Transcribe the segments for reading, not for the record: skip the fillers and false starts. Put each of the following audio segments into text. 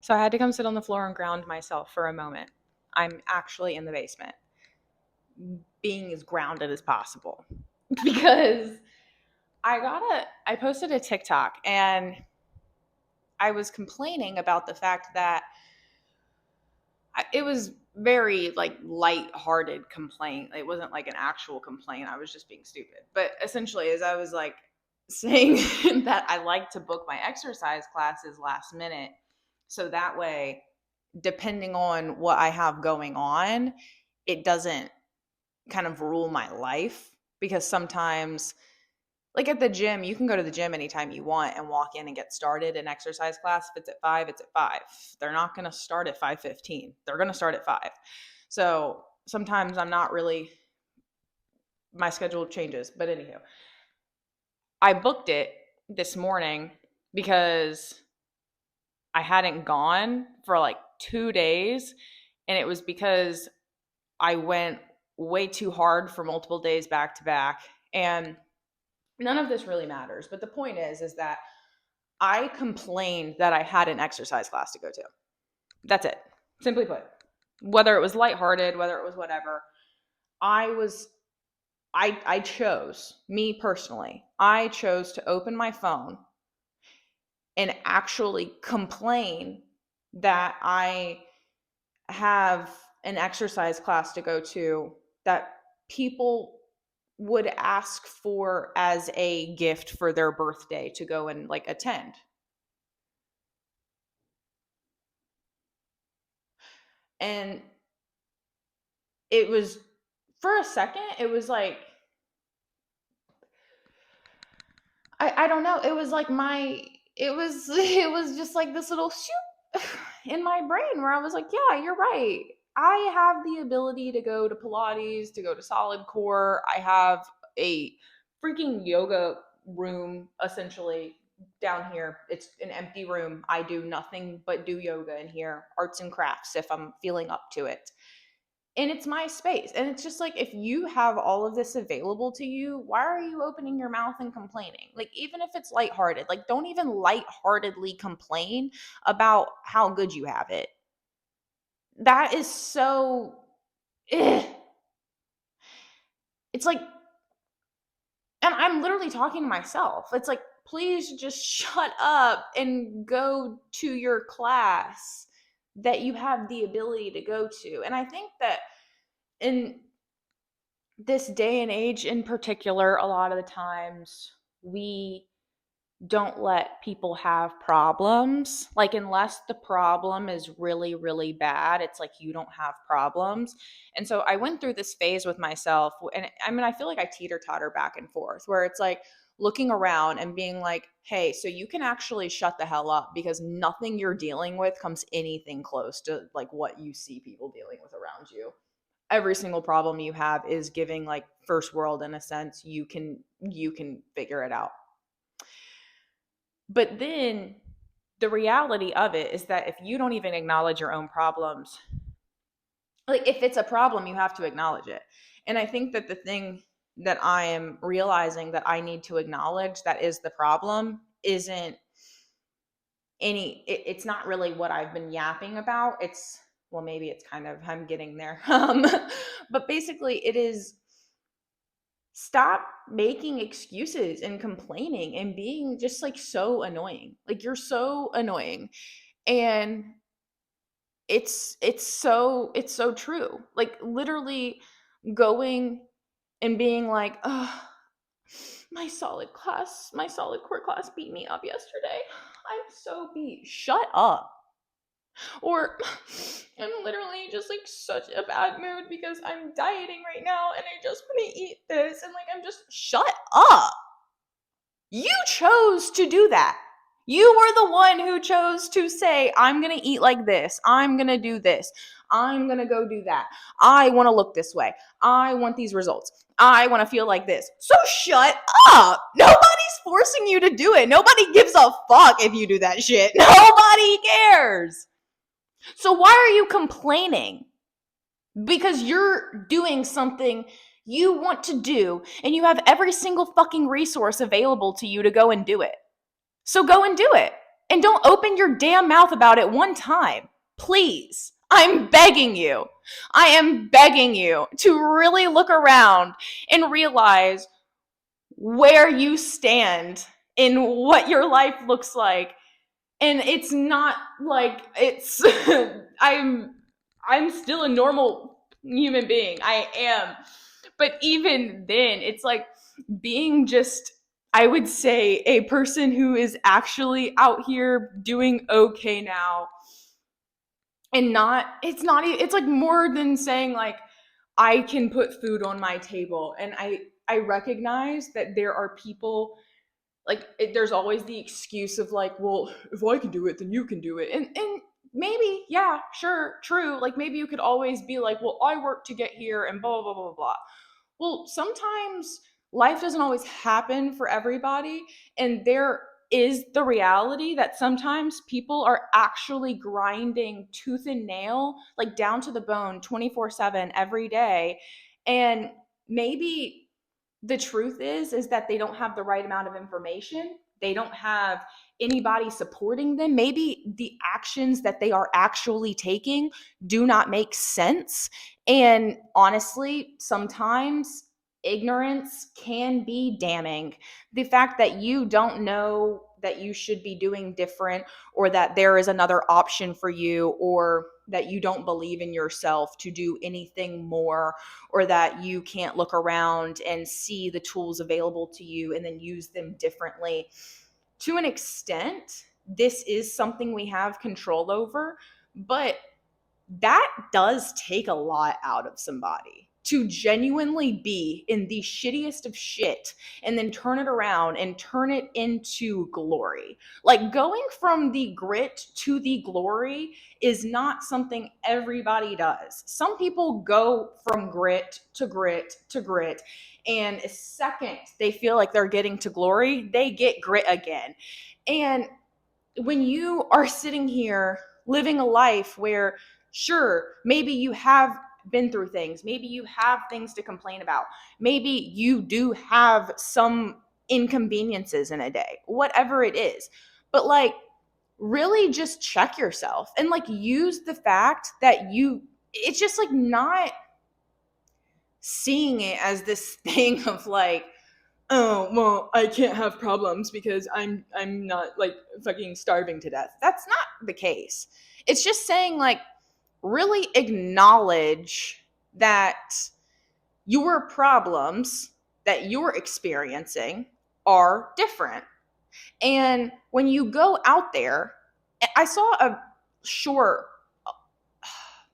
So I had to come sit on the floor and ground myself for a moment. I'm actually in the basement, being as grounded as possible because I posted a TikTok and I was complaining about the fact that it was very like light-hearted complaint. It wasn't like an actual complaint. I was just being stupid. But essentially, as I was like saying that I like to book my exercise classes last minute, so that way, depending on what I have going on, it doesn't kind of rule my life because sometimes like at the gym, you can go to the gym anytime you want and walk in and get started in exercise class. If it's at 5, it's at 5. They're not going to start at 5:15. They're going to start at 5. So sometimes I'm not really, my schedule changes. But anywho, I booked it this morning because I hadn't gone for like 2 days. And it was because I went way too hard for multiple days back to back. And none of this really matters. But the point is that I complained that I had an exercise class to go to. That's it. Simply put. Whether it was lighthearted, whether it was whatever, I was I chose, me personally, I chose to open my phone and actually complain that I have an exercise class to go to that people would ask for as a gift for their birthday to go and like attend. And it was for a second, it was like I don't know. It was like it was just like this little shoot in my brain where I was like, yeah, you're right. I have the ability to go to Pilates, to go to solid core. I have a freaking yoga room essentially down here. It's an empty room. I do nothing but do yoga in here, arts and crafts if I'm feeling up to it, and it's my space. And it's just like, if you have all of this available to you, why are you opening your mouth and complaining? Like, even if it's lighthearted, like, don't even lightheartedly complain about how good you have it. That is so, ugh. It's like, and I'm literally talking to myself. It's like, please just shut up and go to your class that you have the ability to go to. And I think that in this day and age in particular, a lot of the times we don't let people have problems. Like, unless the problem is really, really bad, it's like you don't have problems. And so I went through this phase with myself. And I mean, I feel like I teeter totter back and forth where it's like looking around and being like, hey, so you can actually shut the hell up because nothing you're dealing with comes anything close to like what you see people dealing with around you. Every single problem you have is giving like first world in a sense. You can figure it out. But then the reality of it is that if you don't even acknowledge your own problems, like if it's a problem, you have to acknowledge it. And I think that the thing that I am realizing that I need to acknowledge that is the problem isn't it's not really what I've been yapping about. It's, well, maybe it's kind of, I'm getting there. But basically it is, stop making excuses and complaining and being just like so annoying. Like, you're so annoying. And it's so true. Like, literally going and being like, oh, my solid core class beat me up yesterday. I'm so beat. Shut up. Or I'm literally just like such a bad mood because I'm dieting right now and I just want to eat this, and like I'm just, shut up. You chose to do that. You were the one who chose to say, I'm going to eat like this. I'm going to do this. I'm going to go do that. I want to look this way. I want these results. I want to feel like this. So shut up. Nobody's forcing you to do it. Nobody gives a fuck if you do that shit. Nobody cares. So why are you complaining? Because you're doing something you want to do and you have every single fucking resource available to you to go and do it. So go and do it. And don't open your damn mouth about it one time. Please. I'm begging you. I am begging you to really look around and realize where you stand in what your life looks like. And it's not like it's I'm still a normal human being. I am. But even then, it's like being just, I would say, a person who is actually out here doing okay now. And it's like more than saying like I can put food on my table. And I recognize that there are people like there's always the excuse of like, well, if I can do it, then you can do it. And maybe, yeah, sure, true. Like maybe you could always be like, well, I worked to get here and blah blah blah blah blah. Well, sometimes life doesn't always happen for everybody, and there is the reality that sometimes people are actually grinding tooth and nail, like down to the bone 24/7 every day. And maybe the truth is that they don't have the right amount of information. They don't have anybody supporting them. Maybe the actions that they are actually taking do not make sense. And honestly, sometimes ignorance can be damning. The fact that you don't know that you should be doing different, or that there is another option for you, or that you don't believe in yourself to do anything more, or that you can't look around and see the tools available to you and then use them differently. To an extent, this is something we have control over, but that does take a lot out of somebody to genuinely be in the shittiest of shit and then turn it around and turn it into glory. Like going from the grit to the glory is not something everybody does. Some people go from grit to grit to grit, and the second they feel like they're getting to glory, they get grit again. And when you are sitting here living a life where, sure, maybe you have been through things, maybe you have things to complain about, maybe you do have some inconveniences in a day, whatever it is, but like really just check yourself and like use the fact that it's just like not seeing it as this thing of like, oh well, I can't have problems because I'm not like fucking starving to death. That's not the case. It's just saying like really acknowledge that your problems that you're experiencing are different. And when you go out there, I saw a short,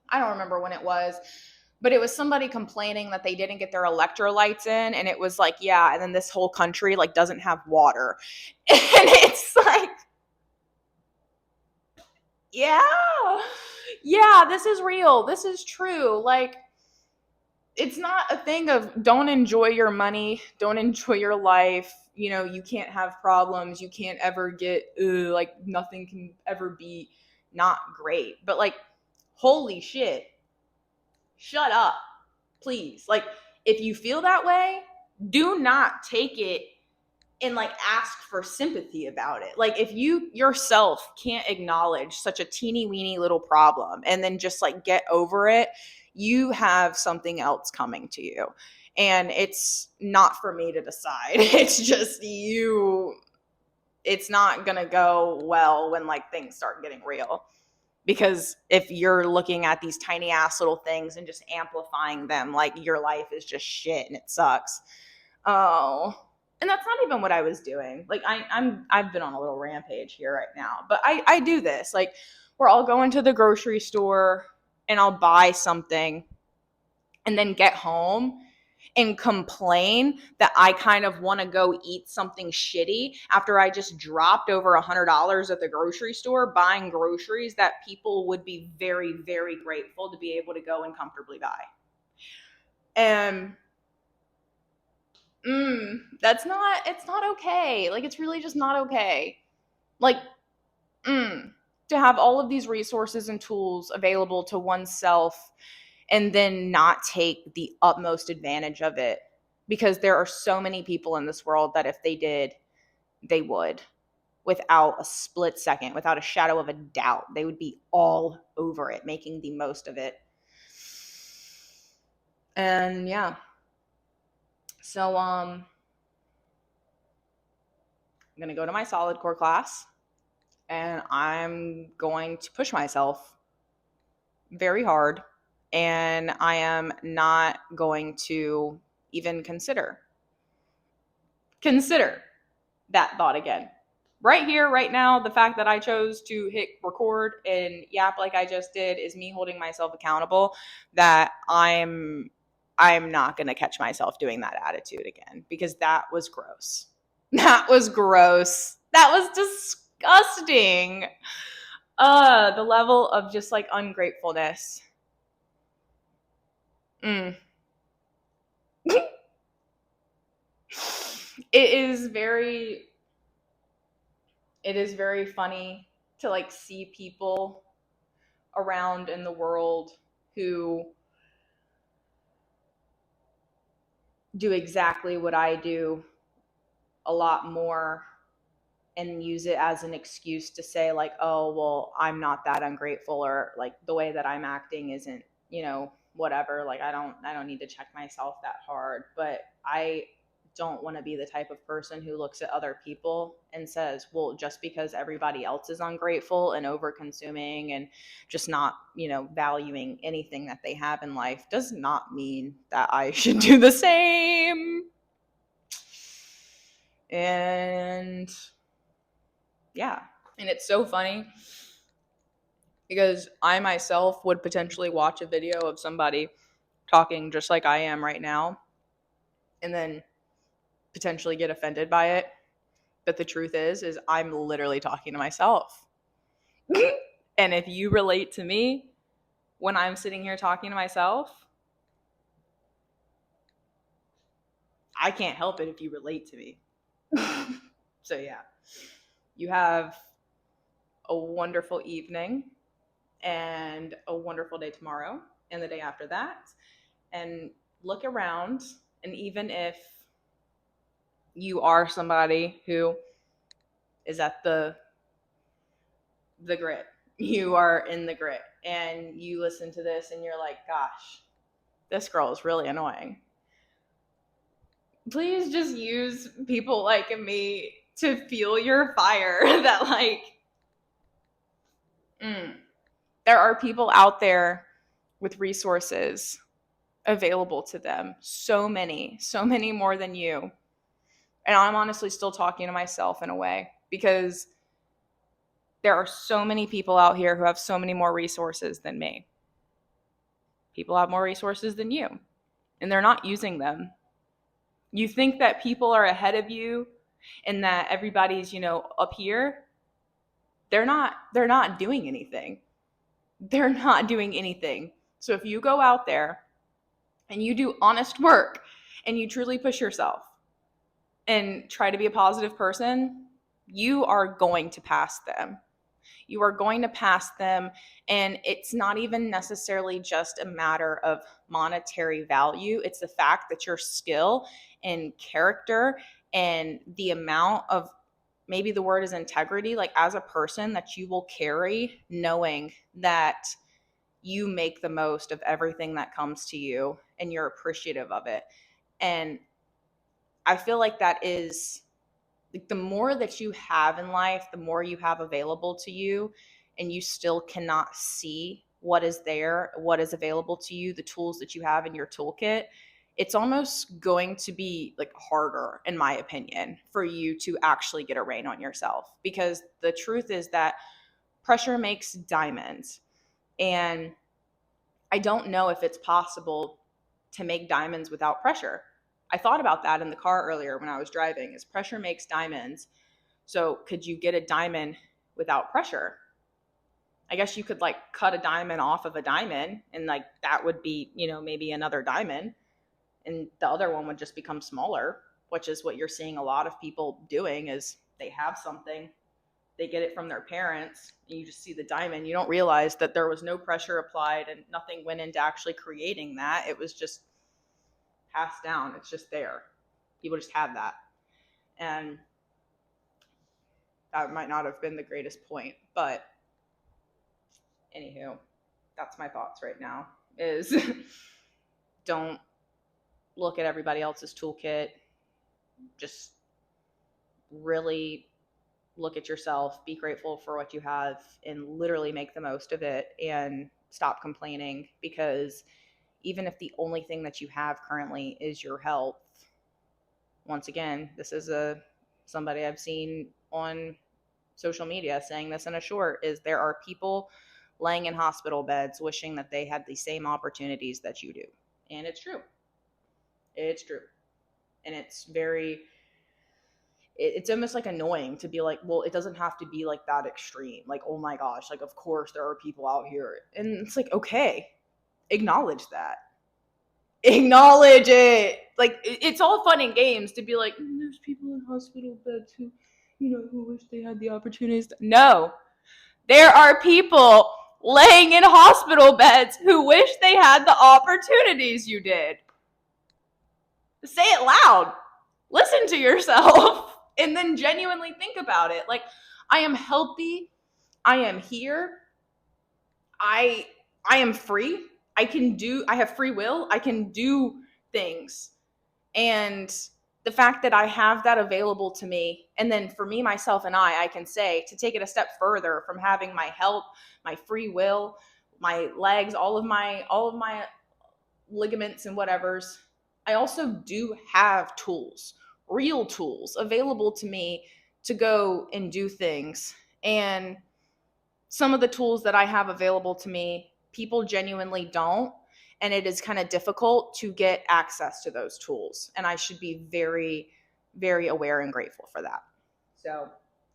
I don't remember when it was, but it was somebody complaining that they didn't get their electrolytes in, and it was like, yeah, and then this whole country like doesn't have water. And it's like, yeah. Yeah, this is real. This is true. Like it's not a thing of don't enjoy your money, don't enjoy your life, you can't have problems, you can't ever get like nothing can ever be not great. But like holy shit, shut up, please. Like, if you feel that way, do not take it and like ask for sympathy about it. Like, if you yourself can't acknowledge such a teeny weeny little problem and then just like get over it, you have something else coming to you. And it's not for me to decide. It's just you. It's not going to go well when like things start getting real. Because if you're looking at these tiny ass little things and just amplifying them, like your life is just shit and it sucks. Oh, and that's not even what I was doing. Like I've been on a little rampage here right now, but I do this. Like where I'll go into the grocery store and I'll buy something and then get home and complain that I kind of want to go eat something shitty after I just dropped over $100 at the grocery store buying groceries that people would be very, very grateful to be able to go and comfortably buy. And it's not okay. Like, it's really just not okay. Like, to have all of these resources and tools available to oneself and then not take the utmost advantage of it, because there are so many people in this world that if they did, they would. without a split second, without a shadow of a doubt. They would be all over it, making the most of it. And yeah. So I'm going to go to my solid core class, and I'm going to push myself very hard, and I am not going to even consider that thought again. Right here, right now, the fact that I chose to hit record and yap like I just did is me holding myself accountable that I'm not going to catch myself doing that attitude again, because that was gross. That was gross. That was disgusting. The level of just like ungratefulness. It is very funny to like see people around in the world who do exactly what I do a lot more and use it as an excuse to say like, oh, well, I'm not that ungrateful, or like the way that I'm acting isn't, whatever. Like I don't need to check myself that hard. But I don't want to be the type of person who looks at other people and says, well, just because everybody else is ungrateful and over consuming and just not, valuing anything that they have in life does not mean that I should do the same. And yeah. And it's so funny because I myself would potentially watch a video of somebody talking just like I am right now and then potentially get offended by it. But the truth is I'm literally talking to myself. And if you relate to me when I'm sitting here talking to myself, I can't help it if you relate to me. So yeah, you have a wonderful evening and a wonderful day tomorrow and the day after that. And look around, and even if you are somebody who is at the grit, you are in the grit, and you listen to this and you're like, gosh, this girl is really annoying. Please just use people like me to fuel your fire that like, there are people out there with resources available to them. So many more than you. And I'm honestly still talking to myself in a way, because there are so many people out here who have so many more resources than me. People have more resources than you, and they're not using them. You think that people are ahead of you and that everybody's, up here. They're not doing anything. They're not doing anything. So if you go out there and you do honest work and you truly push yourself and try to be a positive person, you are going to pass them. You are going to pass them. And it's not even necessarily just a matter of monetary value. It's the fact that your skill and character and the amount of, maybe the word is integrity, like as a person that you will carry, knowing that you make the most of everything that comes to you and you're appreciative of it. And I feel like that is like the more that you have in life, the more you have available to you, and you still cannot see what is there, what is available to you, the tools that you have in your toolkit. It's almost going to be like harder, in my opinion, for you to actually get a rein on yourself, because the truth is that pressure makes diamonds. And I don't know if it's possible to make diamonds without pressure. I thought about that in the car earlier when I was driving, is pressure makes diamonds. So could you get a diamond without pressure? I guess you could like cut a diamond off of a diamond, and like that would be, maybe another diamond, and the other one would just become smaller, which is what you're seeing a lot of people doing. Is they have something, they get it from their parents, and you just see the diamond. You don't realize that there was no pressure applied and nothing went into actually creating that. It was just passed down. It's just there. People just have that. And That might not have been the greatest point, but anywho, that's my thoughts right now is don't look at everybody else's toolkit. Just really look at yourself, be grateful for what you have, and literally make the most of it and stop complaining, because even if the only thing that you have currently is your health, once again, this is somebody I've seen on social media saying this in a short, is there are people laying in hospital beds wishing that they had the same opportunities that you do. And it's true. It's true. And it's almost like annoying to be like, well, it doesn't have to be like that extreme. Like, oh my gosh, like, of course there are people out here. And it's like, okay, acknowledge that. Acknowledge it. Like, it's all fun and games to be like, there's people in hospital beds who, who wish they had the opportunities. No, there are people laying in hospital beds who wish they had the opportunities you did. Say it loud. Listen to yourself. And then genuinely think about it. Like, I am healthy. I am here. I am free. I have free will. I can do things. And the fact that I have that available to me, and then for me, myself, and I can say, to take it a step further from having my health, my free will, my legs, all of my ligaments and whatevers, I also do have tools, real tools available to me to go and do things. And some of the tools that I have available to me, people genuinely don't. And it is kind of difficult to get access to those tools. And I should be very, very aware and grateful for that. So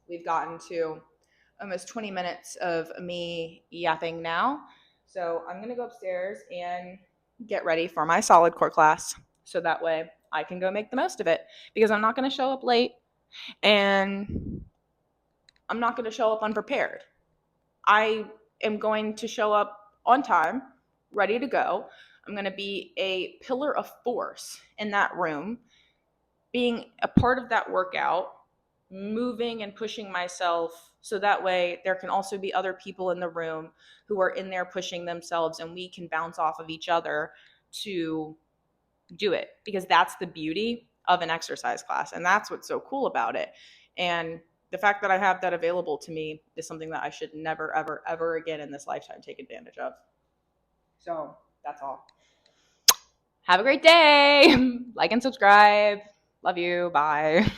we've gotten to almost 20 minutes of me yapping now. So I'm going to go upstairs and get ready for my solid core class. So that way I can go make the most of it, because I'm not going to show up late and I'm not going to show up unprepared. I am going to show up on time, ready to go. I'm going to be a pillar of force in that room, being a part of that workout, moving and pushing myself, so that way there can also be other people in the room who are in there pushing themselves, and we can bounce off of each other to do it, because that's the beauty of an exercise class, and that's what's so cool about it. And the fact that I have that available to me is something that I should never, ever, ever again in this lifetime take advantage of. So that's all. Have a great day. Like and subscribe. Love you. Bye.